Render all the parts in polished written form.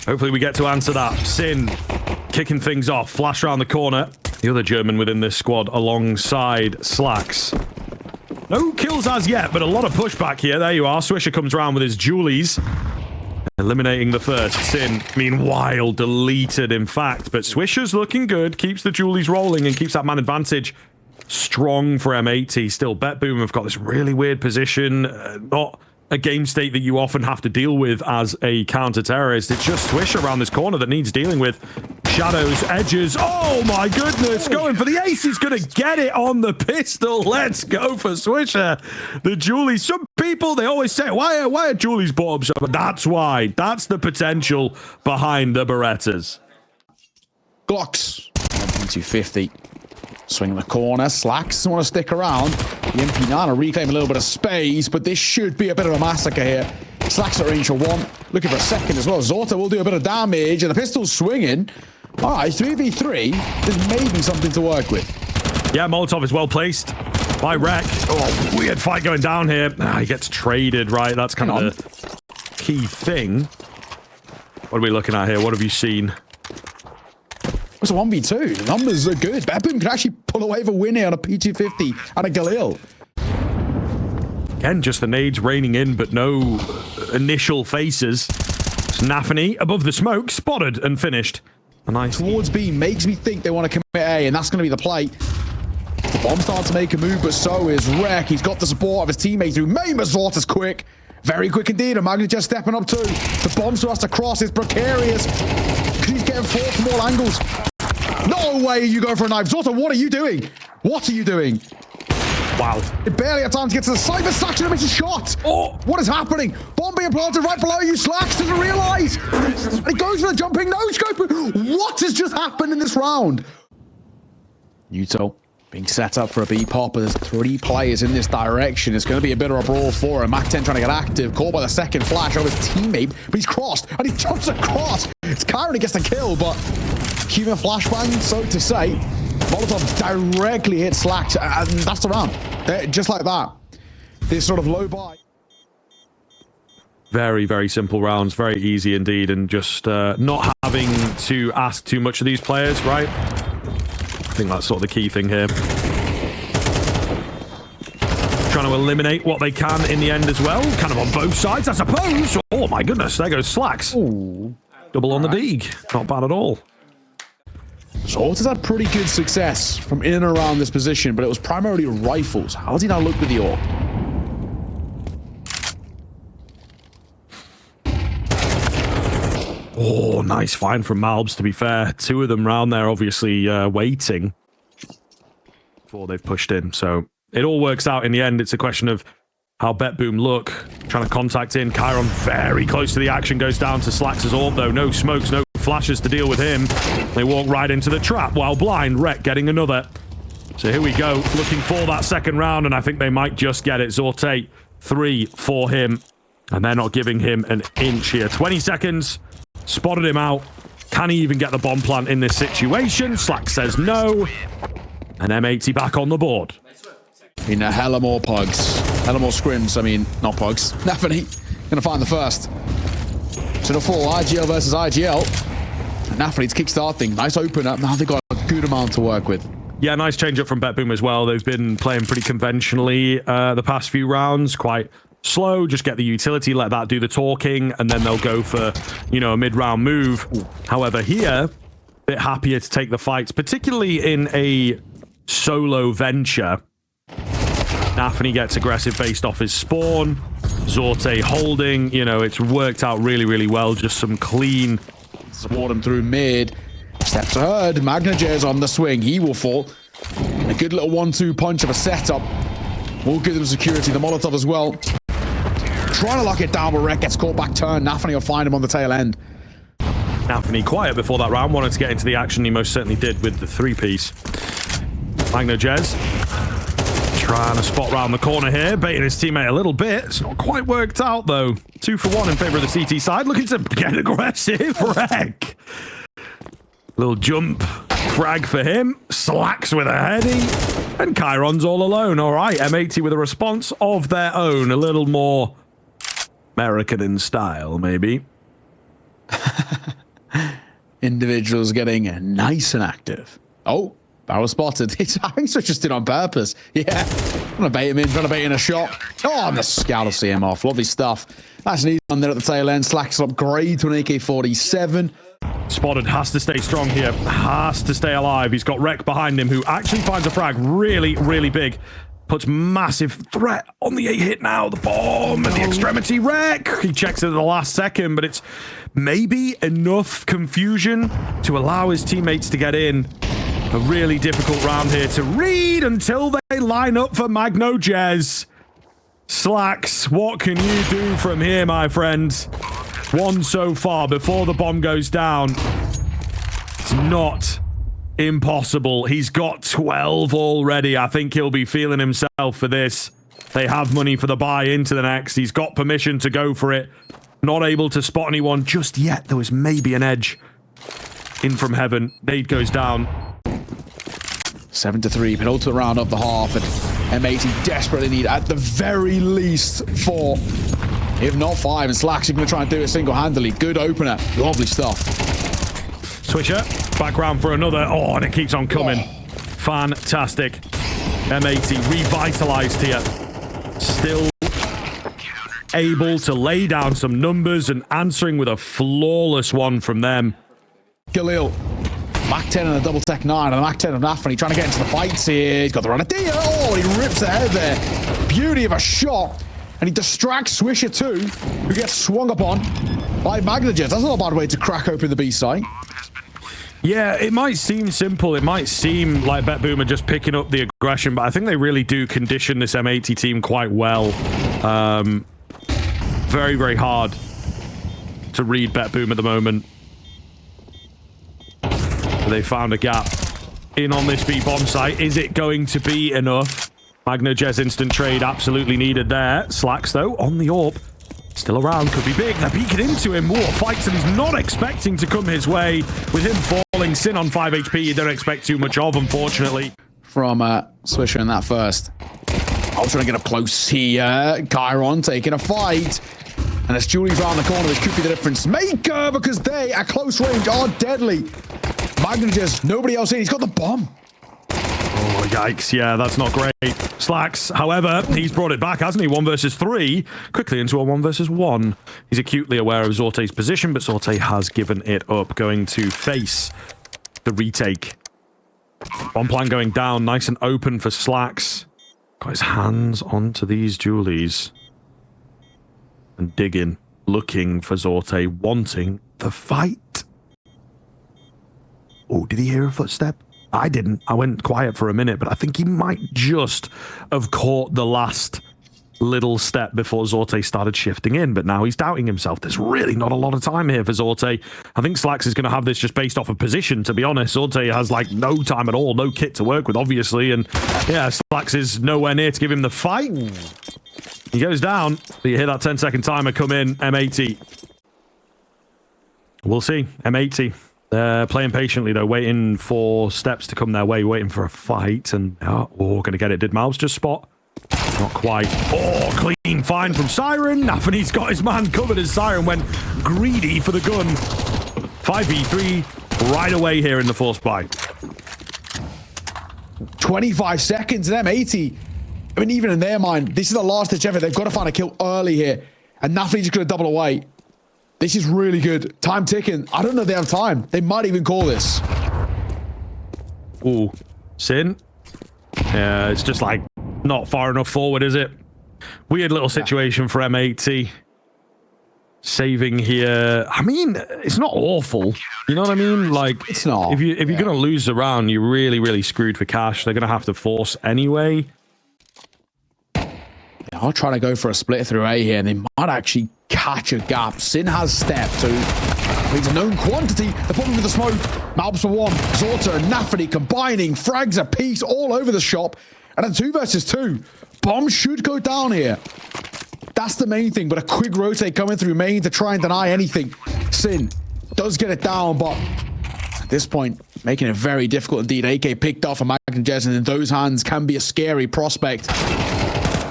Hopefully we get to answer that. Sin kicking things off. Flash around the corner. The other German within this squad alongside Slacks. No kills as yet, but a lot of pushback here. There you are. Swisher comes around with his Julies. Eliminating the first. Sin, meanwhile, deleted, in fact. But Swisher's looking good. Keeps the Julies rolling and keeps that man advantage strong for M80. Still, BetBoom have got this really weird position. Not a game state that you often have to deal with as a counter-terrorist. It's just Swisher around this corner that needs dealing with. Shadows, edges. Oh my goodness, going for the ace. He's going to get it on the pistol. Let's go for Swisher. The Julies. Some people, they always say, why are Julies bought up? But that's why. That's the potential behind the Berettas. Glocks. 250. Swing the corner. Slacks want to stick around. The MP9 reclaim a little bit of space, but this should be a bit of a massacre here. Slacks at range for one. Looking for a second as well. Zorta will do a bit of damage, and the pistol's swinging. All right, 3v3. There's maybe something to work with. Yeah, Molotov is well placed by Rek. Oh, weird fight going down here. He gets traded, right? That's kind of the key thing. What are we looking at here? What have you seen? It's a 1v2. The numbers are good. BetBoom can actually pull away the win here on a P250 and a Galil. Again, just the nades raining in, but no initial faces. Snaffany above the smoke, spotted and finished. A nice towards B makes me think they want to commit A, and that's going to be the play. The bomb starts to make a move, but so is Rek. He's got the support of his teammate through Main Resort is quick. Very quick indeed. And Magna just stepping up too. The bomb still has to cross. It's precarious. He's getting fought from all angles. No way you go for a knife. Zorta, what are you doing? What are you doing? Wow. It barely had time to get to the side, but Saxon makes a shot. Oh, what is happening? Bomb being planted right below you. Slacks doesn't realize. And he goes for the jumping no-scope. What has just happened in this round? Yuto being set up for a B-pop, but there's 3 players in this direction. It's going to be a bit of a brawl for him. Mac 10 trying to get active. Caught by the second flash of his teammate, but he's crossed, and he jumps across. It's Kyron who gets the kill, but human flashbang, so to say. Molotov directly hits Slacks, and that's the round. Just like that. This sort of low buy. Very, very simple rounds. Very easy indeed, and just not having to ask too much of these players, right? I think that's sort of the key thing here. Trying to eliminate what they can in the end as well. Kind of on both sides, I suppose. Oh my goodness, there goes Slacks. Ooh. Double on the Deeg. Not bad at all. Zorta's had pretty good success from in and around this position, but it was primarily rifles. How does he now look with the AWP? Oh, nice find from Malbs, to be fair. 2 of them round there, obviously waiting before they've pushed in. So it all works out in the end. It's a question of how BetBoom look. Trying to contact in. Kyron very close to the action. Goes down to Slacks' AWP, though. No smokes, no flashes to deal with him. They walk right into the trap while blind. Rek getting another. So here we go. Looking for that second round, and I think they might just get it. Zorte, 3 for him. And they're not giving him an inch here. 20 seconds. Spotted him out. Can he even get the bomb plant in this situation? Slack says no. And M80 back on the board. I mean, a hella more pugs. Hella more scrims. I mean, not pugs. Definitely gonna find the first. So the full IGL versus IGL. Nafany's kickstarting. Nice opener. Now they've got a good amount to work with. Yeah, nice change up from BetBoom as well. They've been playing pretty conventionally the past few rounds. Quite slow, just get the utility, let that do the talking, and then they'll go for, you know, a mid-round move. However, here, a bit happier to take the fights, particularly in a solo venture. Nafany gets aggressive based off his spawn. Zorte holding, you know, it's worked out really, really well. Just some clean support him through mid. Steps ahead. Magnajez on the swing. He will fall. A good little 1-2 punch of a setup will give them security. The Molotov as well. Trying to lock it down, but Rek gets caught back turn. Nafany will find him on the tail end. Nafany quiet before that round. Wanted to get into the action. He most certainly did with the 3-piece. Magnajez trying to spot round the corner here. Baiting his teammate a little bit. It's not quite worked out, though. 2 for 1 in favor of the CT side. Looking to get aggressive. Rek. Little jump frag for him. Slacks with a heady. And Kyron's all alone. All right, M80 with a response of their own. A little more American in style, maybe. Individuals getting nice and active. Oh, barrel spotted. I think Switch just did on purpose. Yeah. Trying to bait him in, trying to bait in a shot. Oh, and the scout will see him off. Lovely stuff. That's an easy one there at the tail end. Slacks upgrade to an AK-47. Spotted has to stay strong here. Has to stay alive. He's got Wreck behind him, who actually finds a frag really, really big. Puts massive threat on the 8-hit now. The bomb and the extremity Wreck. He checks it at the last second, but it's maybe enough confusion to allow his teammates to get in. A really difficult round here to read until they line up for MagnoJez. Slacks, what can you do from here, my friends? One so far before the bomb goes down. It's not impossible. He's got 12 already. I think he'll be feeling himself for this. They have money for the buy into the next. He's got permission to go for it. Not able to spot anyone just yet. There was maybe an edge in from heaven. Nade goes down. 7-3, penultimate round of the half, and M80 desperately need at the very least 4, if not 5, and Slacks are going to try and do it single-handedly. Good opener. Lovely stuff. Swisher, back round for another. Oh, and it keeps on coming. Fantastic. M80 revitalized here. Still able to lay down some numbers and answering with a flawless one from them. Khalil. Mac 10 and a double tech 9 and a Mac 10 of Nafani trying to get into the fights here. He's got the Renadilla. Oh, he rips ahead there. Beauty of a shot. And he distracts Swisher too, who gets swung upon by MagnoJez. That's not a bad way to crack open the B site. Yeah, it might seem simple. It might seem like BetBoom are just picking up the aggression, but I think they really do condition this M80 team quite well. Very, very hard to read BetBoom at the moment. They found a gap in on this B bomb site. Is it going to be enough? MagnoJez instant trade absolutely needed there. Slacks though on the AWP. Still around, could be big. They're peeking into him. More fights that he's not expecting to come his way. With him falling, Sin on 5 HP, you don't expect too much of, unfortunately. From Swisher in that first. I'm trying to get up close here. Chiron taking a fight. And as Julie's around the corner, this could be the difference maker because they, at close range, are deadly. MagnoJez, nobody else in. He's got the bomb. Oh, yikes. Yeah, that's not great. Slacks, however, he's brought it back, hasn't he? 1 versus 3. Quickly into a 1 versus 1. He's acutely aware of Zorte's position, but Zorte has given it up. Going to face the retake. Bomb plan going down. Nice and open for Slacks. Got his hands onto these Julies. And digging. Looking for Zorte. Wanting the fight. Oh, did he hear a footstep? I didn't. I went quiet for a minute, but I think he might just have caught the last little step before Zorte started shifting in, but now he's doubting himself. There's really not a lot of time here for Zorte. I think Slacks is going to have this just based off of position, to be honest. Zorte has, like, no time at all, no kit to work with, obviously, and, yeah, Slacks is nowhere near to give him the fight. He goes down, but you hear that 10-second timer come in, M80. We'll see, M80. They're playing patiently, though, waiting for steps to come their way, waiting for a fight, and, oh, going to get it. Did Mouse just spot? Not quite. Oh, clean find from Siren. Nafany's got his man covered as Siren went greedy for the gun. 5v3 right away here in the force buy. 25 seconds and M80. I mean, even in their mind, this is the last ditch effort. They've got to find a kill early here. And Nafany's just going to double away. This is really good. Time ticking. I don't know if they have time. They might even call this. Ooh. Sin. Yeah, it's just like not far enough forward, is it? Weird little situation for M80. Saving here. I mean, it's not awful. You know what I mean? Like, it's not. If you're going to lose the round, you're really, really screwed for cash. They're going to have to force anyway. I'll try to go for a split through A here, and they might actually catch a gap. Sin has step too. It's a known quantity. They're popping for the smoke. Malbs for 1. Zorta and Nafany combining. Frags a piece all over the shop. And a 2 versus 2. Bomb should go down here. That's the main thing, but a quick rotate coming through main to try and deny anything. Sin does get it down, but at this point, making it very difficult indeed. AK picked off a MagnoJez, and in those hands can be a scary prospect.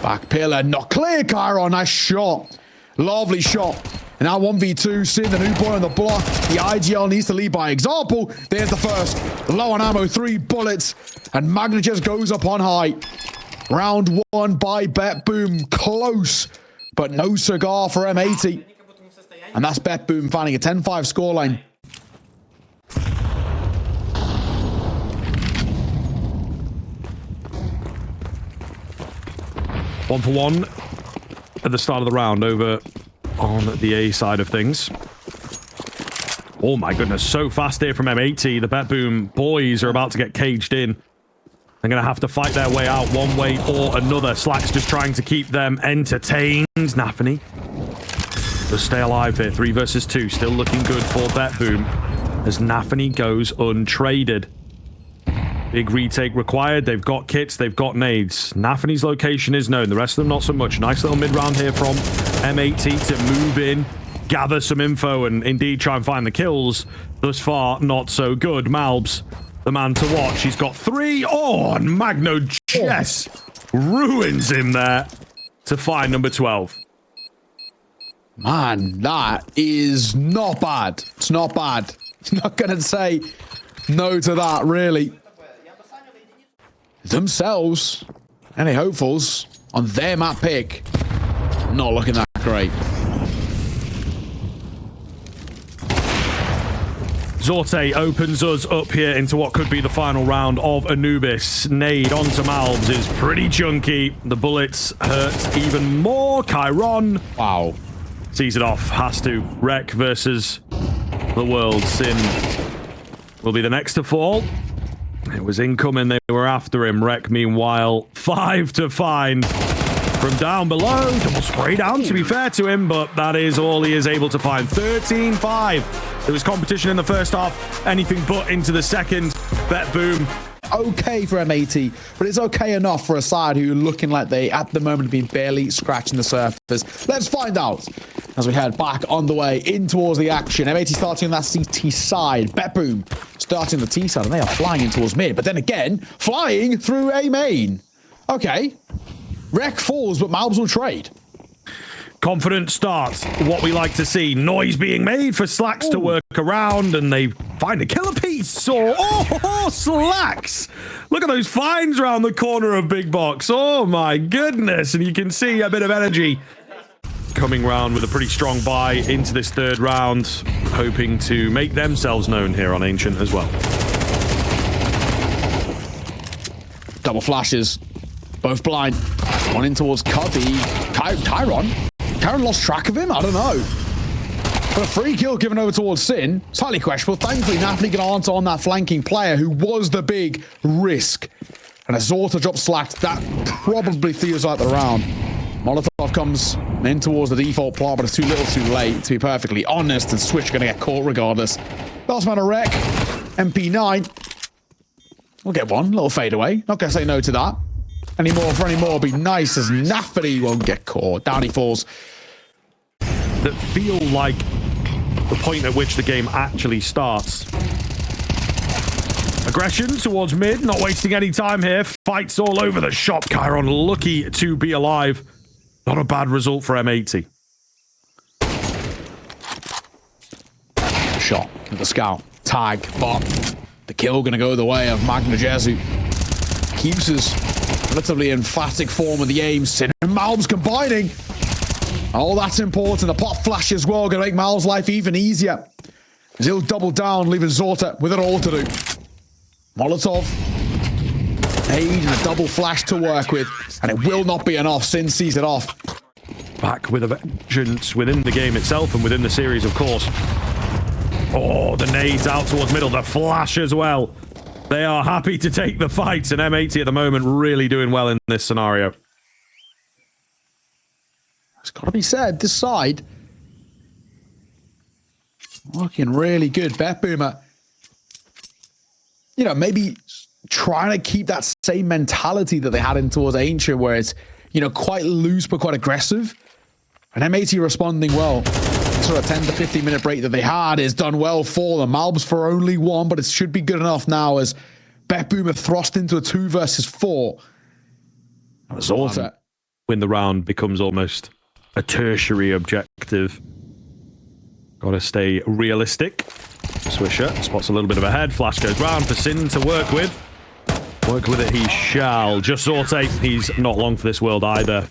Back pillar, not clear, Chiron. Nice shot. Lovely shot And now 1v2, Sin, the new boy on the block. The IGL needs to lead by example. There's the first. Low on ammo, 3 bullets. And Magnagez goes up on high. Round 1 by BetBoom. Close, but no cigar for M80. And that's BetBoom finding a 10-5 scoreline. One for one at the start of the round over on the A side of things. Oh my goodness, so fast here from M80. The BetBoom boys are about to get caged in. They're going to have to fight their way out one way or another. Slack's just trying to keep them entertained. Nafany to stay alive here. 3 versus 2. Still looking good for BetBoom as Nafany goes untraded. Big retake required. They've got kits. They've got nades. Nafany's location is known. The rest of them not so much. Nice little mid-round here from M80 to move in, gather some info, and indeed try and find the kills. Thus far, not so good. Malbs, the man to watch. He's got 3. Oh, and Magno Chess ruins him there to find number 12. Man, that is not bad. It's not bad. Not going to say no to that, really. Themselves, any hopefuls on their map pick, not looking that great. Zorte opens us up here into what could be the final round of Anubis. Nade onto Malbs is pretty chunky. The bullets hurt even more. Chiron. Wow. Sees it off. Has to. Rec versus the world. Sin will be the next to fall. It was incoming. They were after him. Rec, meanwhile, 5 to find from down below. Double spray down, to be fair to him, but that is all he is able to find. 13-5. There was competition in the first half. Anything but into the second. BetBoom. Okay for M80, but it's okay enough for a side who are looking like they, at the moment, have been barely scratching the surface. Let's find out as we head back on the way in towards the action. M80 starting on that CT side. BetBoom starting the T side, and they are flying in towards mid, but then again, flying through A main. Okay. Rec falls, but Malbs will trade. Confident start. What we like to see. Noise being made for Slacks to work around, and they find a killer piece. Oh, Slacks! Look at those finds around the corner of Big Box. Oh my goodness. And you can see a bit of energy coming round with a pretty strong buy into this third round, hoping to make themselves known here on Ancient as well. Double flashes. Both blind. One in towards Cubby. Chiron lost track of him? I don't know. But a free kill given over towards Sin. Slightly questionable. Thankfully, Nafany can answer on that flanking player who was the big risk. And as Zorta drops Slack, that probably feels like the round. Molotov comes in towards the default plot, but it's too little too late, to be perfectly honest, and Switch are going to get caught regardless. Last man a wreck. MP9. We'll get one. Little fadeaway. Not going to say no to that. Any more be nice as Nafany won't get caught. Down he falls. That feel like the point at which the game actually starts. Aggression towards mid, not wasting any time here. Fights all over the shop. Chiron lucky to be alive. Not a bad result for M80. Shot at the scout. Tag, but the kill going to go the way of Magnagez, who keeps his relatively emphatic form of the aim. Sin and Malbs combining. Oh, that's important. The pot flash as well, going to make Mal's life even easier. As he'll double down, leaving Zorta with it all to do. Molotov. Aid and a double flash to work with. And it will not be enough. Sin sees it off. Back with a vengeance within the game itself and within the series, of course. Oh, the nades out towards middle. The flash as well. They are happy to take the fight. And M80 at the moment really doing well in this scenario. It's got to be said, this side looking really good. BetBoom, maybe trying to keep that same mentality that they had in towards Ancient, where it's, quite loose but quite aggressive. And M80 responding well. Sort of 10 to 15 minute break that they had is done well for them. Malbs for only 1, but it should be good enough now as BetBoom are thrust into a 2 versus 4. Zorta. Win the round becomes almost a tertiary objective. Gotta stay realistic. Swisher spots a little bit of a head. Flash goes round for Sin to work with. Work with it he shall. Just Zorte, he's not long for this world either.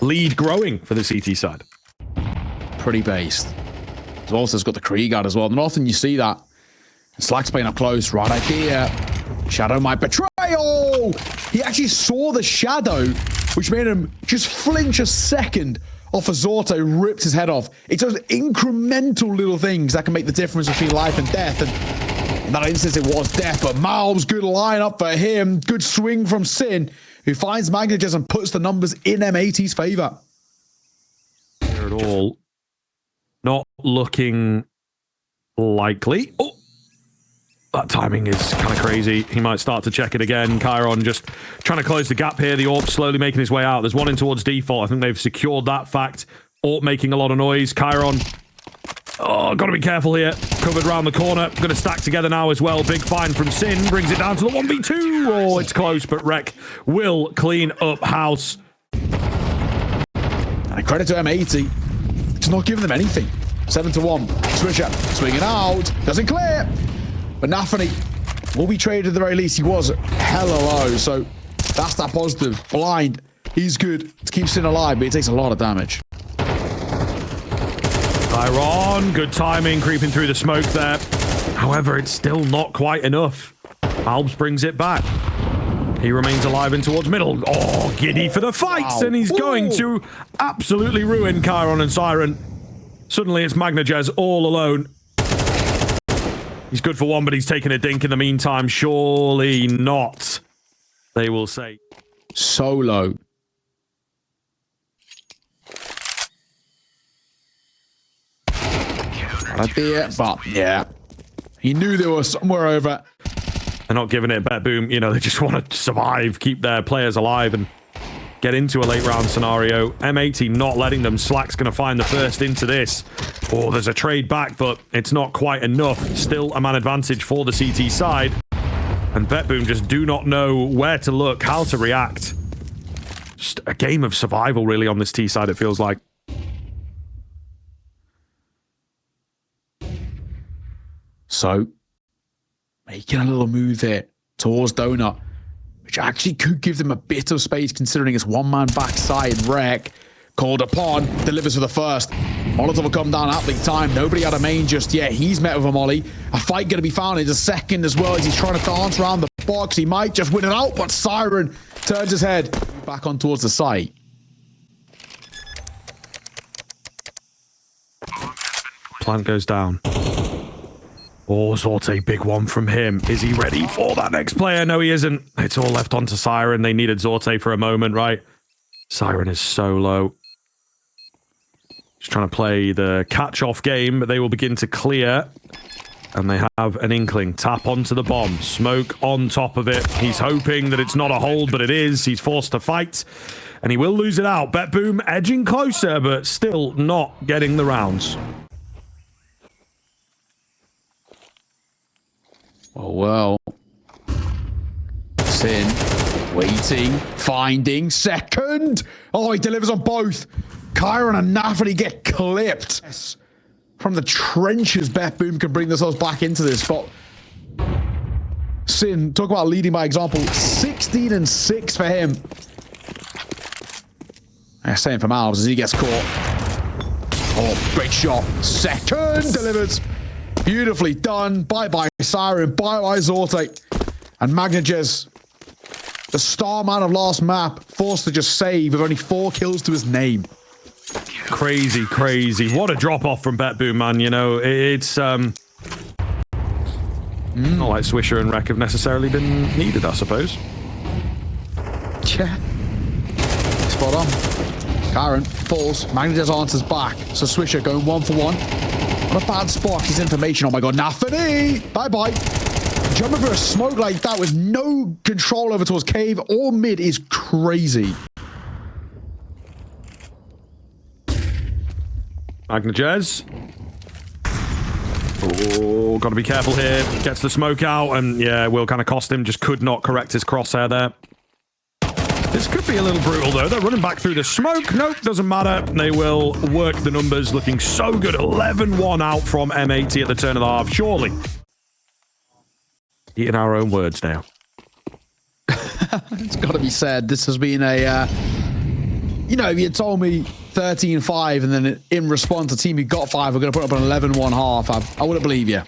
Lead growing for the CT side. Pretty based. Zorte's got the Krieg out as well. Not often you see that. Slack's playing up close. Right idea. Shadow might betray. Oh! He actually saw the shadow, which made him just flinch a second off of Zorte, ripped his head off. It's those incremental little things that can make the difference between life and death. And in that instance, it was death. But Malb's good lineup for him. Good swing from Sin, who finds Magnages and puts the numbers in M80's favor. Here at all. Not looking likely. Oh! That timing is kind of crazy. He might start to check it again. Chiron just trying to close the gap here. The AWP slowly making his way out. There's one in towards default. I think they've secured that fact. AWP making a lot of noise. Chiron. Oh, got to be careful here. Covered around the corner. Going to stack together now as well. Big find from Sin. Brings it down to the 1v2. Oh, it's close, but Rek will clean up house. And credit to M80. It's not giving them anything. 7-1. Swisher swinging out. Doesn't clear. But Nafany will be traded at the very least. He was hella low, so that's that positive. Blind, he's good to keep Sin alive, but he takes a lot of damage. Chiron, good timing, creeping through the smoke there. However, it's still not quite enough. Albs brings it back. He remains alive in towards middle. Oh, giddy for the fights, and he's going to absolutely ruin Chiron and Siren. Suddenly, it's Magnajez all alone. He's good for one, but he's taken a dink in the meantime. Surely not, they will say. Solo. Idea, but yeah. He knew they were somewhere over. They're not giving it BetBoom. You know, they just want to survive, keep their players alive, and get into a late round scenario. M80 not letting them. Slack's going to find the first into this. Oh, there's a trade back, but it's not quite enough. Still a man advantage for the CT side. And BetBoom just do not know where to look, how to react. Just a game of survival, really, on this T side, it feels like. So, making a little move here towards Donut, which actually could give them a bit of space considering it's one-man backside. Rek, called upon, delivers for the first. Molotov will come down at the time. Nobody had a main just yet. He's met with a molly. A fight going to be found in a second as well as he's trying to dance around the box. He might just win it out, but Siren turns his head back on towards the site. Plant goes down. Oh, Zorte, big one from him. Is he ready for that next player? No, he isn't. It's all left onto Siren. They needed Zorte for a moment, right? Siren is so low. Just trying to play the catch-off game, but they will begin to clear. And they have an inkling. Tap onto the bomb. Smoke on top of it. He's hoping that it's not a hold, but it is. He's forced to fight. And he will lose it out. BetBoom edging closer, but still not getting the rounds. Oh, well. Sin, waiting, finding, second. Oh, he delivers on both. Chiron and Nafany get clipped. Yes. From the trenches, BetBoom can bring themselves back into this spot. Sin, talk about leading by example. 16-6 for him. Same for Malbs as he gets caught. Oh, great shot. Second delivers. Beautifully done. Bye-bye, Siren. Bye-bye, Zorte. And Magnajez, the star man of last map, forced to just save with only 4 kills to his name. Crazy, crazy. What a drop-off from BetBoom, man. You know, it's not like Swisher and Rek have necessarily been needed, I suppose. Yeah. Spot on. Chiron falls. Magnajez answers back. So Swisher going 1 for 1. What a bad spot. His information. Oh my god, Nafany! Bye-bye. Jumping for a smoke like that with no control over towards cave or mid is crazy. Magnajez. Oh, got to be careful here. Gets the smoke out, and yeah, will kind of cost him. Just could not correct his crosshair there. This could be a little brutal, though. They're running back through the smoke. Nope, doesn't matter. They will work the numbers. Looking so good. 11-1 out from M80 at the turn of the half. Surely. Eating our own words now. It's got to be said. This has been a... you know, if you had told me 13-5 and then in response, the team who got 5 are going to put up an 11-1 half, I wouldn't believe you.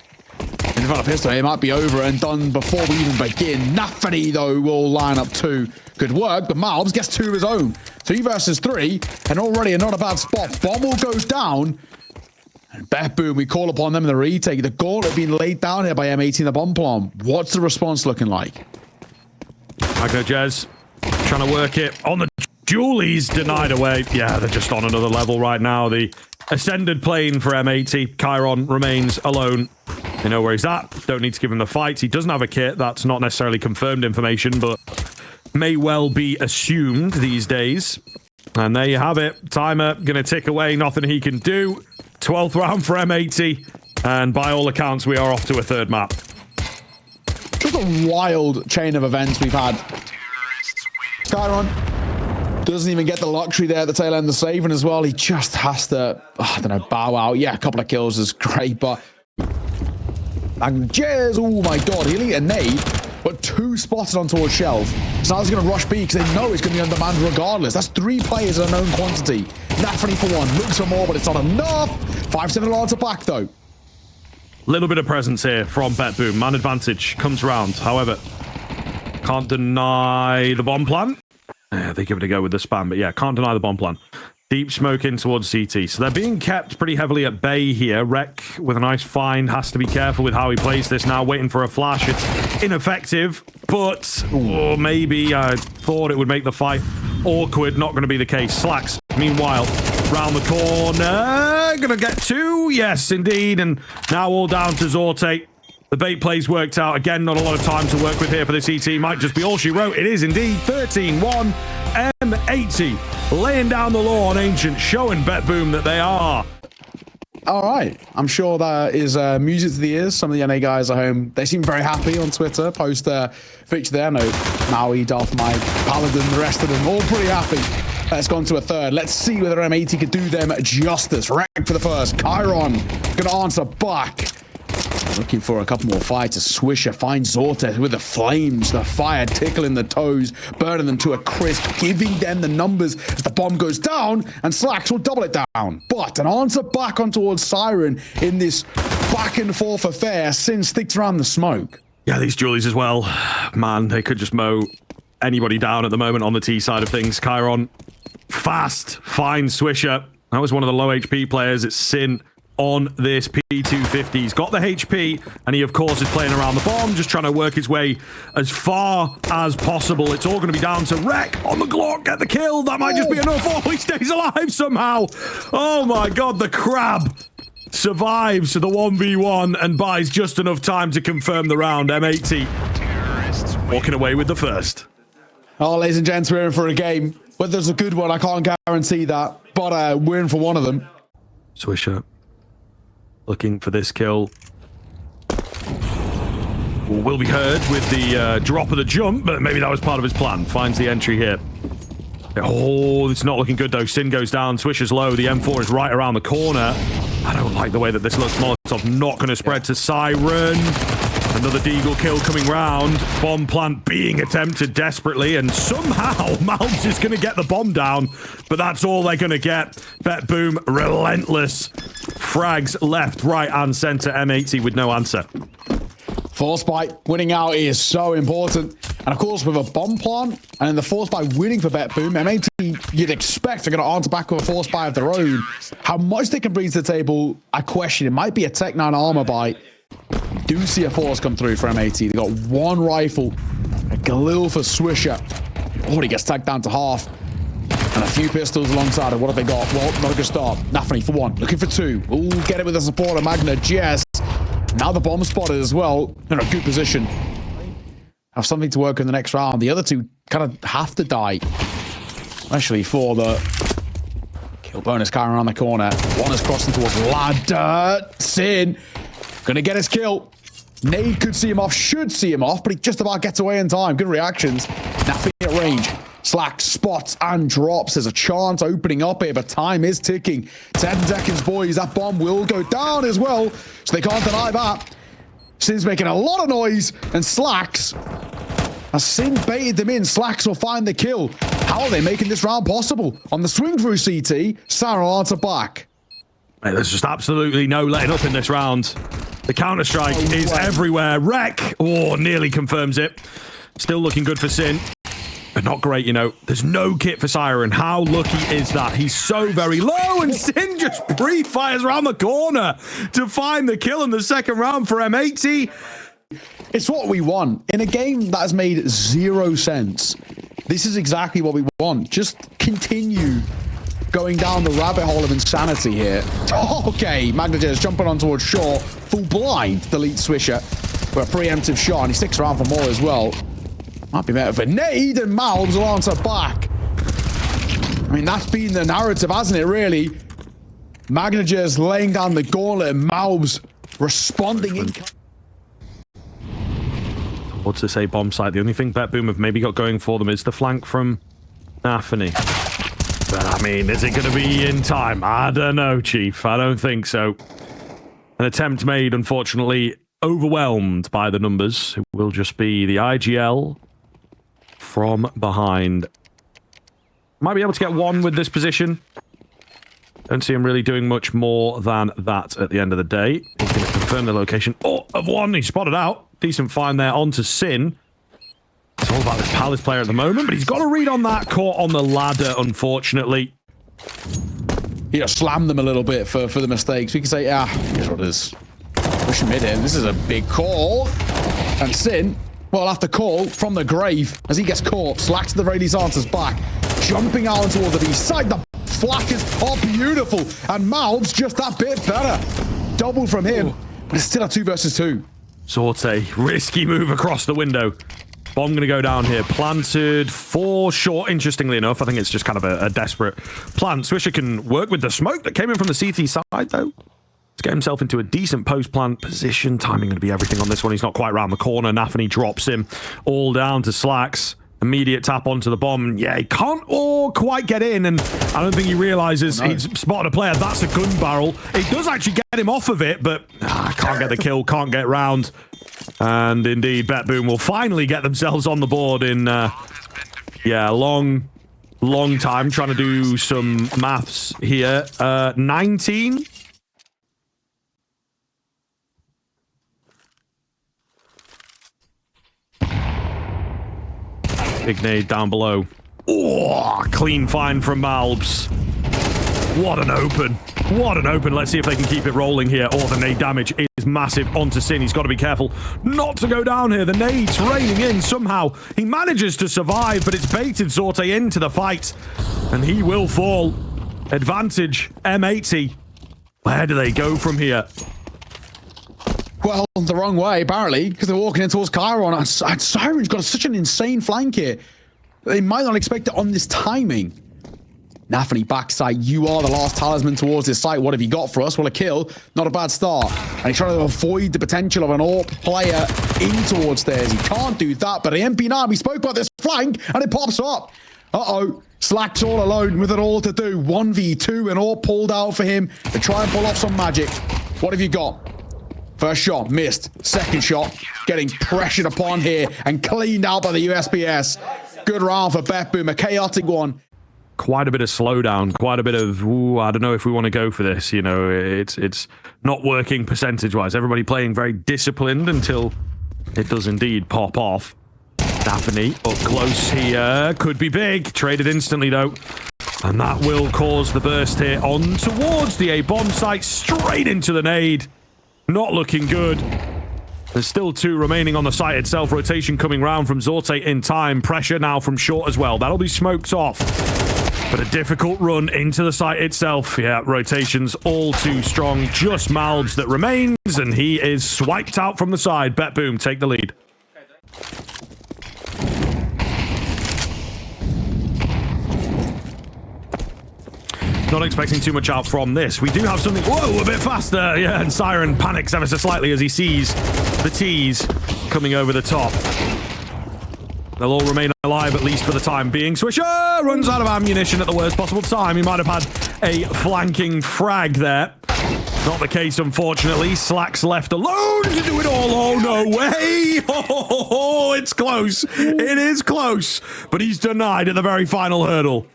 In front of pistol, it might be over and done before we even begin. Nafany, though, will line up 2. Good work, but Malbs gets 2 of his own. 3 versus 3, and already not a bad spot. Bommel goes down, and BetBoom, we call upon them in the retake. The gauntlet being laid down here by M80 in the bomb plum. What's the response looking like? Magno Jez trying to work it on the Julies, denied away. Yeah, they're just on another level right now. The ascended plane for M80. Chiron remains alone. They know where he's at. Don't need to give him the fight. He doesn't have a kit. That's not necessarily confirmed information, but may well be assumed these days. And there you have it. Timer going to tick away. Nothing he can do. 12th round for M80. And by all accounts, we are off to a 3rd map. Just a wild chain of events we've had. Chiron doesn't even get the luxury there at the tail end of saving as well. He just has to, I don't know, bow out. Yeah, a couple of kills is great, but... And Jez, oh my god, he'll eat a nade, but 2 spotted on towards Shelf. So now he's going to rush B because they know it's going to be on demand regardless. That's 3 players in a known quantity. Nafany for 1, looks for more, but it's not enough. 5-7 yards back though. Little bit of presence here from BetBoom. Man advantage comes round. However, can't deny the bomb plan. Yeah, they give it a go with the spam, but yeah, can't deny the bomb plan. Deep smoke in towards CT. So they're being kept pretty heavily at bay here. Rec with a nice find. Has to be careful with how he plays this now. Waiting for a flash. It's ineffective, but or maybe I thought it would make the fight awkward. Not going to be the case. Slacks, meanwhile, round the corner. Going to get 2. Yes, indeed. And now all down to Zorte. The bait plays worked out. Again, not a lot of time to work with here for the CT. Might just be all she wrote. It is indeed 13-1. M80 laying down the law on Ancient, showing BetBoom that they are. All right. I'm sure that is music to the ears. Some of the NA guys at home, they seem very happy on Twitter. Post feature there. No, Maui, Dolph, Mike, Paladin, the rest of them, all pretty happy. It's gone to a 3rd. Let's see whether M80 could do them justice. Rank for the first. Chiron going to answer back. Looking for a couple more fights. Swisher finds Zorte with the flames, the fire tickling the toes, burning them to a crisp, giving them the numbers as the bomb goes down, and Slacks will double it down. But an answer back on towards Siren in this back and forth affair. Sin sticks around the smoke. Yeah, these Julies as well. Man, they could just mow anybody down at the moment on the T side of things. Chiron, fast, finds Swisher. That was one of the low HP players. It's Sin on this P250. He's got the HP, and he, of course, is playing around the bomb, just trying to work his way as far as possible. It's all going to be down to Rec on the Glock. Get the kill. That might just be enough. Oh, he stays alive somehow. Oh, my God. The crab survives the 1v1 and buys just enough time to confirm the round. M80 walking away with the first. Oh, ladies and gents, we're in for a game. Whether it's a good one, I can't guarantee that, but we're in for one of them. Swisher looking for this kill. Will be heard with the drop of the jump, but maybe that was part of his plan. Finds the entry here. Oh, it's not looking good, though. Sin goes down. Swisher's low. The M4 is right around the corner. I don't like the way that this looks. Molotov not going to spread to Siren. Another Deagle kill coming round. Bomb plant being attempted desperately, and somehow Malbs is going to get the bomb down, but that's all they're going to get. BetBoom, relentless. Frags left, right, and center. M80 with no answer. Force bite, winning out is so important. And of course, with a bomb plant and then the force bite winning for BetBoom, M80, you'd expect they're going to answer back with a force bite of their own. How much they can bring to the table, I question. It might be a Tech 9 armor bite. Do see a force come through for M80. They got 1 rifle, a Galil for Swisher. Already gets tagged down to half. And a few pistols alongside it. What have they got? Well, not a good start. Nafany for 1, looking for 2. Ooh, get it with the support of Magna Jess. Now the bomb spotted as well. In a good position. Have something to work in the next round. The other 2 kind of have to die. Especially for the kill bonus carrying around the corner. 1 is crossing towards ladder. Sin gonna get his kill. Nade could see him off, should see him off, but he just about gets away in time. Good reactions. Nafany at range. Slack spots and drops. There's a chance opening up here, but time is ticking. 10 seconds, boys. That bomb will go down as well, so they can't deny that. Sin's making a lot of noise, and Slacks, as Sin baited them in, Slacks will find the kill. How are they making this round possible? On the swing through CT, Sarah will answer back. Mate, there's just absolutely no letting up in this round. The Counter-Strike is everywhere. Wreck, nearly confirms it. Still looking good for Sin, but not great, you know. There's no kit for Siren. How lucky is that? He's so very low, and Sin just pre-fires around the corner to find the kill in the second round for M80. It's what we want. In a game that has made 0 sense, this is exactly what we want. Just continue going down the rabbit hole of insanity here. Okay, Magnager is jumping on towards Shaw. Full blind, delete Swisher for a preemptive shot, and he sticks around for more as well. Might be better for Nade, and Malbs will answer back. I mean, that's been the narrative, hasn't it, really? Magnager's laying down the gauntlet, and Malbs responding in. What's to say bomb site? The only thing BetBoom have maybe got going for them is the flank from Nafany. But I mean, is it going to be in time? I don't know, Chief. I don't think so. An attempt made, unfortunately, overwhelmed by the numbers. It will just be the IGL from behind. Might be able to get one with this position. Don't see him really doing much more than that at the end of the day. He's going to confirm the location. Of one. He spotted out. Decent find there onto Sin. It's all about this Palace player at the moment, but he's got a read on that. Caught on the ladder, unfortunately. He just slammed them a little bit for the mistakes. We can say, here's what it is. Push mid in. This is a big call. And Sin, well, after call from the grave, as he gets caught, Slacks to the very least answers back. Jumping out towards the B side. The flackers are beautiful. And Malbs just that bit better. Double from him, but it's still a 2 versus 2. Sorte, risky move across the window. Bomb going to go down here. Planted for short, interestingly enough. I think it's just kind of a desperate plant. Swisher can work with the smoke that came in from the CT side, though. Let's get himself into a decent post-plant position. Timing going to be everything on this one. He's not quite around the corner. Nafany drops him all down to Slacks. Immediate tap onto the bomb. Yeah, he can't quite get in, and I don't think he realizes he's spotted a player. That's a gun barrel. It does actually get him off of it, but can't get the kill, can't get round. And indeed, BetBoom will finally get themselves on the board in, long time trying to do some maths here. 19? Big nade down below. Clean find from Malbs. What an open. What an open. Let's see if they can keep it rolling here. The nade damage is massive onto Sin. He's got to be careful not to go down here. The nade's raining in somehow. He manages to survive, but it's baited Sorte into the fight. And he will fall. Advantage, M80. Where do they go from here? Well, the wrong way, apparently, because they're walking in towards Chiron. And Siren's got such an insane flank here. They might not expect it on this timing. Nafany backside, you are the last talisman towards this site. What have you got for us? Well, a kill. Not a bad start. And he's trying to avoid the potential of an AWP player in towards stairs. He can't do that, but MP9, we spoke about this flank, and it pops up. Slacks all alone with it all to do. 1v2, and AWP pulled out for him to try and pull off some magic. What have you got? First shot, missed. Second shot, getting pressured upon here and cleaned out by the USPS. Good round for BetBoom, a chaotic one. Quite a bit of slowdown, quite a bit of, I don't know if we want to go for this. You know, it's not working percentage-wise. Everybody playing very disciplined until it does indeed pop off. Nafany up close here. Could be big. Traded instantly, though. And that will cause the burst here on towards the A-bomb site, straight into the nade. Not looking good. There's still 2 remaining on the site itself. Rotation coming round from Zorte in time. Pressure now from short as well. That'll be smoked off. But a difficult run into the site itself. Yeah, rotations all too strong. Just Malbs that remains, and he is swiped out from the side. BetBoom take the lead. Not expecting too much out from this. We do have something, a bit faster. Yeah, and Siren panics ever so slightly as he sees the tease coming over the top. They'll all remain alive, at least for the time being. Swisher runs out of ammunition at the worst possible time. He might have had a flanking frag there. Not the case, unfortunately. Slack's left alone to do it all. Oh, no way. Oh, it's close. It is close. But he's denied at the very final hurdle.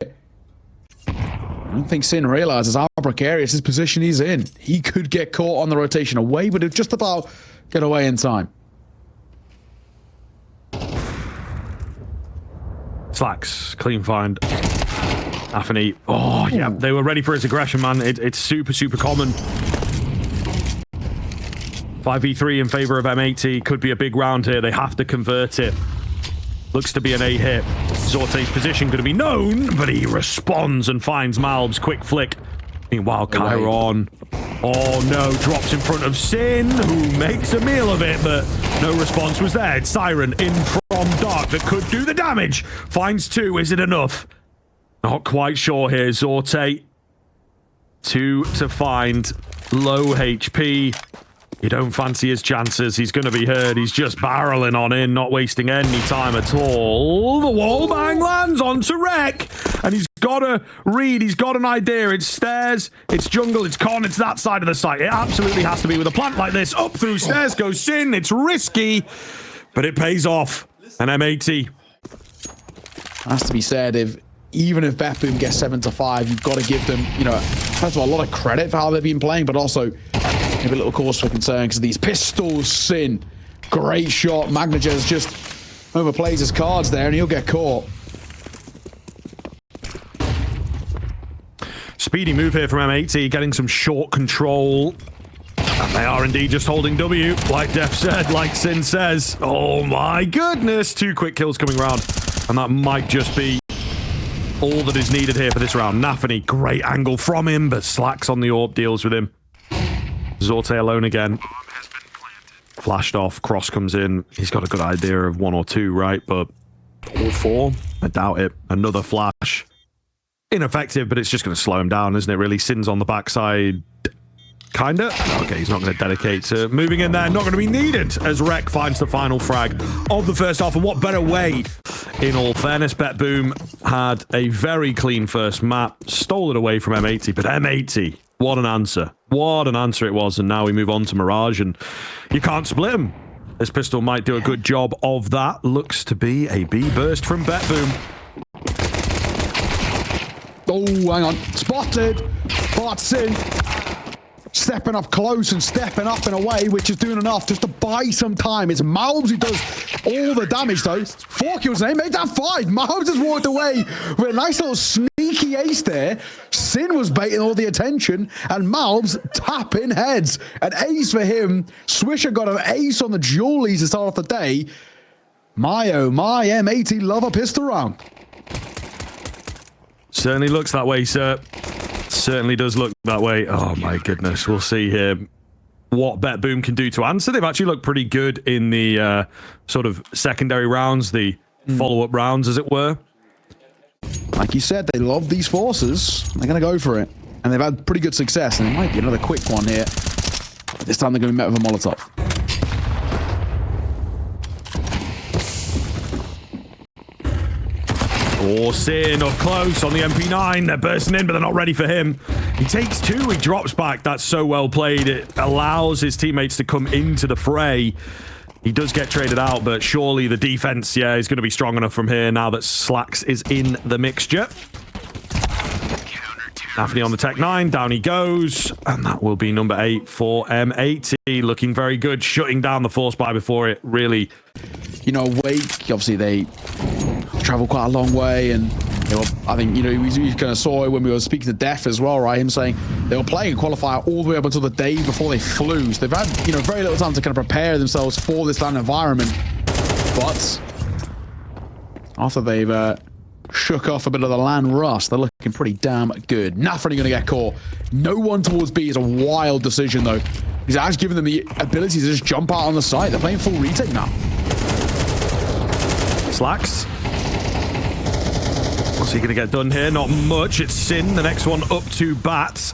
I don't think Sin realizes how precarious his position he's in. He could get caught on the rotation away, but he'd just about get away in time. Slacks, clean find. Anthony. Oh, yeah. They were ready for his aggression, man. It's super, super common. 5v3 in favor of M80. Could be a big round here. They have to convert it. Looks to be an A hit. Zorte's position going to be known, but he responds and finds Malbs. Quick flick. Meanwhile, Chiron. Oh, no. Drops in front of Sin, who makes a meal of it, but no response was there. It's Siren in from Dark that could do the damage. Finds 2. Is it enough? Not quite sure here. Zorte. 2 to find. Low HP. You don't fancy his chances. He's going to be heard. He's just barreling on in, not wasting any time at all. The wallbang lands onto Rek. And he's got to read. He's got an idea. It's stairs. It's jungle. It's con. It's that side of the site. It absolutely has to be with a plant like this. Up through stairs goes Sin. It's risky, but it pays off. An M80. Has to be said, even if BetBoom gets 7 to 5, you've got to give them, first of all, a lot of credit for how they've been playing, but also maybe a little cause for concern because of these pistols. Sin, great shot. Magnajez just overplays his cards there and he'll get caught. Speedy move here from M80, getting some short control. And they are indeed just holding W, like Def said, like Sin says. Oh my goodness, 2 quick kills coming around. And that might just be all that is needed here for this round. Nafany, great angle from him, but Slacks on the AWP deals with him. Zorte alone again. Flashed off, cross comes in. He's got a good idea of 1 or 2, right? But all 4? I doubt it. Another flash. Ineffective, but it's just going to slow him down, isn't it, really? Sin's on the backside. Kinda. Okay, he's not going to dedicate to moving in there. Not going to be needed as Rek finds the final frag of the first half. And what better way? In all fairness, BetBoom had a very clean first map. Stole it away from M80, but M80, what an answer. What an answer it was. And now we move on to Mirage, and you can't split them. This pistol might do a good job of that. Looks to be a B burst from BetBoom. Oh, hang on. Spotted. But Sin stepping up close and stepping up in a way which is doing enough just to buy some time. It's Malbs who does all the damage, though. 4 kills, and they made that 5. Malbs has walked away with a nice little sneaky ace there. Sin was baiting all the attention, and Malbs tapping heads. An ace for him. Swisher got an ace on the Julies to start off the day. My, oh my, M80 love a pistol round. Certainly looks that way, sir. Certainly does look that way. Oh my goodness. We'll see here what BetBoom can do to answer. They've actually looked pretty good in the sort of secondary rounds, the follow-up rounds, as it were. Like you said, they love these forces. They're going to go for it. And they've had pretty good success. And it might be another quick one here. This time they're going to be met with a Molotov. Oh, Sin up close on the MP9. They're bursting in, but they're not ready for him. He takes 2. He drops back. That's so well played. It allows his teammates to come into the fray. He does get traded out, but surely the defense, yeah, is going to be strong enough from here now that Slacks is in the mixture. Anthony on the Tech 9. Down he goes. And that will be number 8 for M80. Looking very good. Shutting down the force buy before it really... Wake, obviously they travel quite a long way, and they were, I think, we kind of saw it when we were speaking to Def as well, right? Him saying they were playing a qualifier all the way up until the day before they flew. So they've had, very little time to kind of prepare themselves for this land environment. But after they've shook off a bit of the land rust, they're looking pretty damn good. Nothing going to get caught. No one towards B is a wild decision, though. He's actually giving them the ability to just jump out on the site. They're playing full retake now. Slacks. What's he going to get done here? Not much. It's Sin. The next one up to Bat.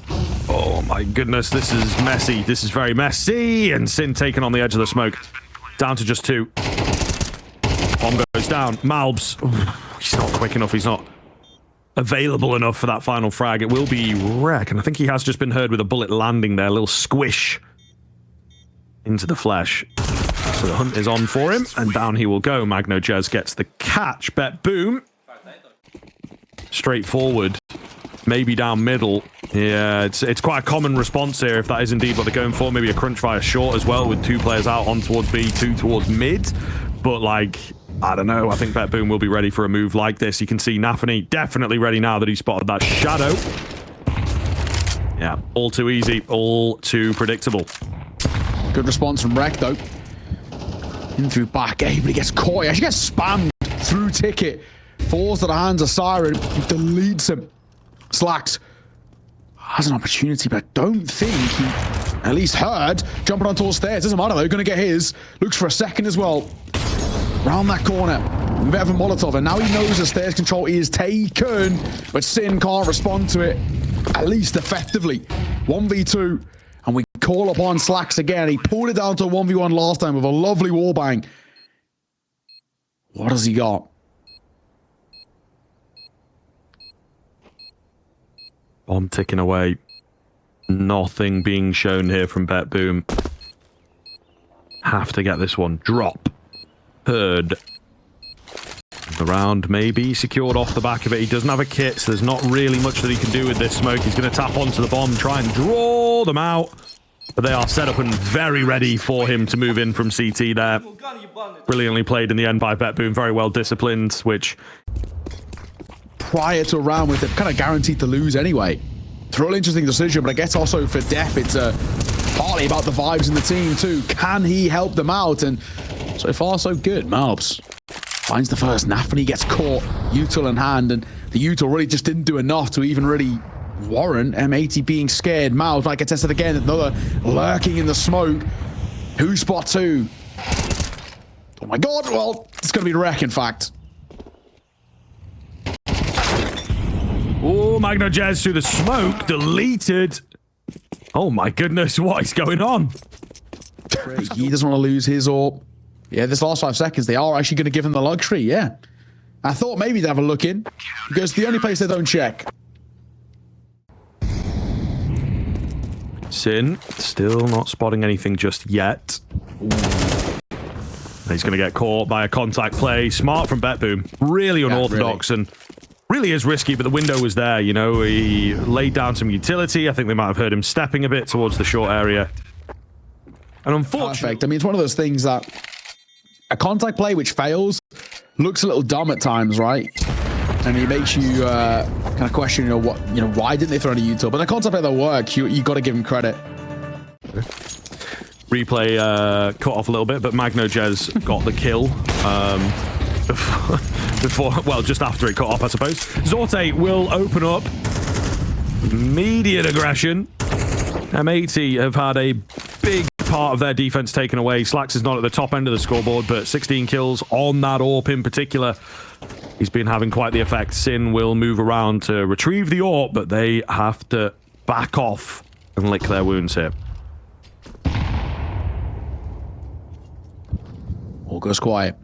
Oh my goodness, this is messy. This is very messy. And Sin taken on the edge of the smoke. Down to just 2. Bomb goes down. Malbs, he's not quick enough. He's not available enough for that final frag. It will be Wreck, and I think he has just been heard with a bullet landing there. A little squish into the flesh. So the hunt is on for him, and down he will go. MagnoJez gets the catch. BetBoom. Straightforward. Maybe down middle. Yeah, it's quite a common response here if that is indeed what they're going for. Maybe a crunch fire short as well with 2 players out, on towards B, 2 towards mid. But like, I don't know. I think BetBoom will be ready for a move like this. You can see Nafany definitely ready now that he spotted that shadow. Yeah, all too easy, all too predictable. Good response from Wreck, though. In through back A, but he gets caught. He actually gets spammed through Ticket. Falls to the hands of Siren. Deletes him. Slacks has an opportunity, but I don't think he at least heard. Jumping on tall stairs. Doesn't matter, though. Going to get his. Looks for a second as well. Round that corner. We better have a Molotov, and now he knows the stairs control is taken, but Sin can't respond to it, at least effectively. 1v2. And we call upon Slacks again. He pulled it down to a 1v1 last time with a lovely wallbang. What has he got? Bomb ticking away. Nothing being shown here from BetBoom. Have to get this one. Drop. Heard. The round may be secured off the back of it. He doesn't have a kit, so there's not really much that he can do with this smoke. He's going to tap onto the bomb, try and draw them out. But they are set up and very ready for him to move in from CT there. Brilliantly played in the end by BetBoom. Very well disciplined, which... prior to a round with it kind of guaranteed to lose anyway. It's a real interesting decision, but I guess also for Def, it's partly about the vibes in the team too. Can he help them out? And so far, so good. Malbs finds the first. Nafany gets caught, util in hand, and the util really just didn't do enough to even really warrant M80 being scared. Malbs might get tested again. Another lurking in the smoke. Who spot 2? Oh my god, well, it's going to be Wreck, in fact. Oh, MagnoJez through the smoke, deleted. Oh my goodness, what is going on? He doesn't want to lose his AWP. Yeah, this last 5 seconds, they are actually going to give him the luxury, yeah. I thought maybe they'd have a look in, because the only place they don't check. Sin, still not spotting anything just yet. He's going to get caught by a contact play. Smart from BetBoom. Really unorthodox, and really is risky, but the window was there, you know. He laid down some utility. I think they might have heard him stepping a bit towards the short area. And unfortunately... Perfect. I mean, it's one of those things that a contact play which fails looks a little dumb at times, right? And it makes you kind of question, why didn't they throw any util? But a contact play that works, you got to give him credit. Replay cut off a little bit, but MagnoJez got the kill. Well, just after it cut off, I suppose. Zorte will open up. Immediate aggression. M80 have had a big part of their defense taken away. Slacks is not at the top end of the scoreboard, but 16 kills on that AWP in particular. He's been having quite the effect. Sin will move around to retrieve the AWP, but they have to back off and lick their wounds here. All goes quiet.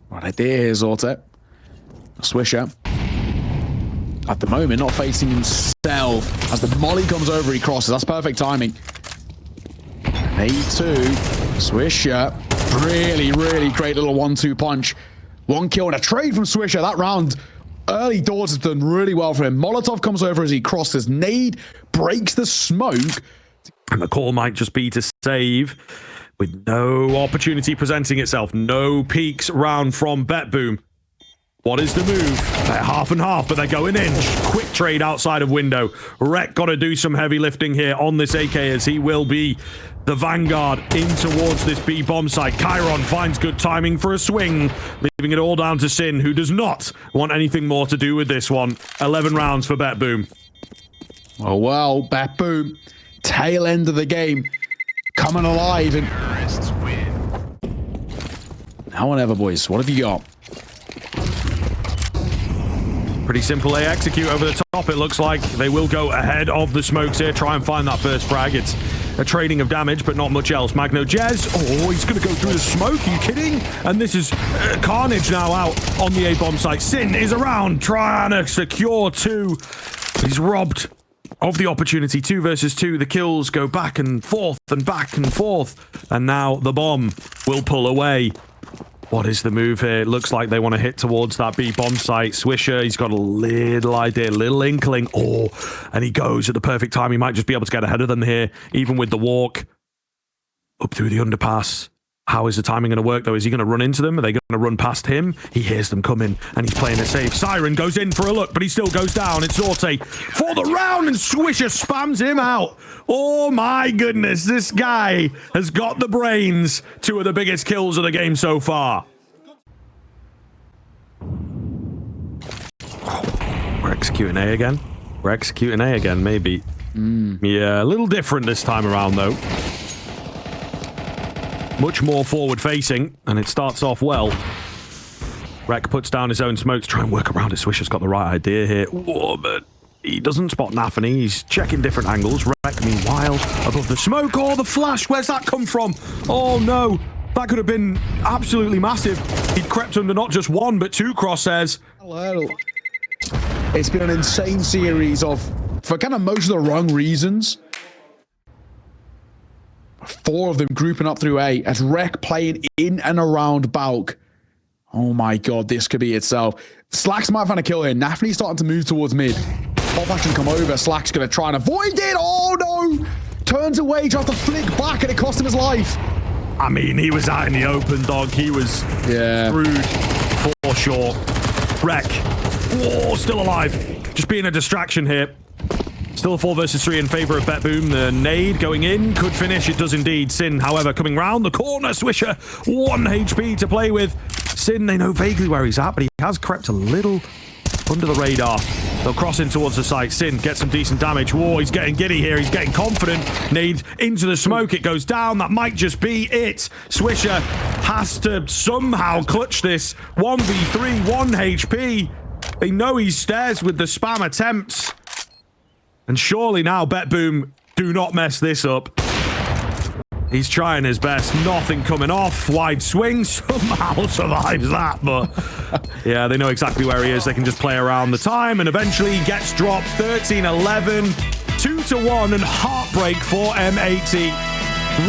Right idea here, Zorte. Swisher. At the moment, not facing himself. As the molly comes over, he crosses. That's perfect timing. A2. Swisher. Really, really great little 1-2 punch. 1 kill and a trade from Swisher. That round, early doors has done really well for him. Molotov comes over as he crosses. Nade breaks the smoke. And the call might just be to save. With no opportunity presenting itself. No peeks round from BetBoom. What is the move? They're half and half, but they're going in. Quick trade outside of window. Wreck got to do some heavy lifting here on this AK as he will be the vanguard in towards this B bomb site. Chiron finds good timing for a swing, leaving it all down to Sin, who does not want anything more to do with this one. 11 rounds for BetBoom. Oh, well, BetBoom. Tail end of the game. Coming alive. And now and ever, boys. What have you got? Pretty simple. They execute over the top. It looks like they will go ahead of the smokes here. Try and find that first frag. It's a trading of damage, but not much else. Magno Jez, oh, he's going to go through the smoke. Are you kidding? And this is Carnage now out on the A-bomb site. Sin is around, trying to secure 2. He's robbed of the opportunity. 2 versus 2. The kills go back and forth and back and forth. And now the bomb will pull away. What is the move here? It looks like they want to hit towards that B bomb site. Swisher, he's got a little idea, little inkling. Oh, and he goes at the perfect time. He might just be able to get ahead of them here, even with the walk. Up through the underpass. How is the timing going to work, though? Is he going to run into them? Are they going to run past him? He hears them coming, and he's playing it safe. Siren goes in for a look, but he still goes down. It's Zorte for the round, and Swisher spams him out. Oh, my goodness. This guy has got the brains. 2 of the biggest kills of the game so far. We're executing A again. We're executing A again, maybe. Yeah, a little different this time around, though. Much more forward-facing, and it starts off well. Rek puts down his own smoke to try and work around it. Swisher's got the right idea here. Whoa, but he doesn't spot Nafany. He's checking different angles. Rek, meanwhile, above the smoke. Oh, the flash. Where's that come from? Oh, no. That could have been absolutely massive. He'd crept under not just 1, but 2 crosshairs. Hello. It's been an insane series for kind of most of the wrong reasons. 4 of them grouping up through A as Rek playing in and around Balk. Oh my god, this could be itself. Slacks might find a kill here. Nafany's starting to move towards mid. Both action come over. Slack's going to try and avoid it. Oh no! Turns away, tries to flick back, and it cost him his life. I mean, he was out in the open, dog. He was screwed for sure. Rek. Whoa, still alive. Just being a distraction here. Still a 4 versus 3 in favor of BetBoom. The nade going in could finish. It does indeed. Sin, however, coming round the corner. Swisher, 1 HP to play with. Sin, they know vaguely where he's at, but he has crept a little under the radar. They'll cross in towards the site. Sin gets some decent damage. Whoa, he's getting giddy here. He's getting confident. Nade into the smoke. It goes down. That might just be it. Swisher has to somehow clutch this. 1v3, 1 HP. They know he stares with the spam attempts. And surely now, BetBoom, do not mess this up. He's trying his best. Nothing coming off. Wide swing. Somehow survives that. But yeah, they know exactly where he is. They can just play around the time. And eventually he gets dropped. 13-11. 2-1. And heartbreak for M80.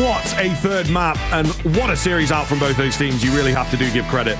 What a third map. And what a series out from both those teams. You really have to give credit.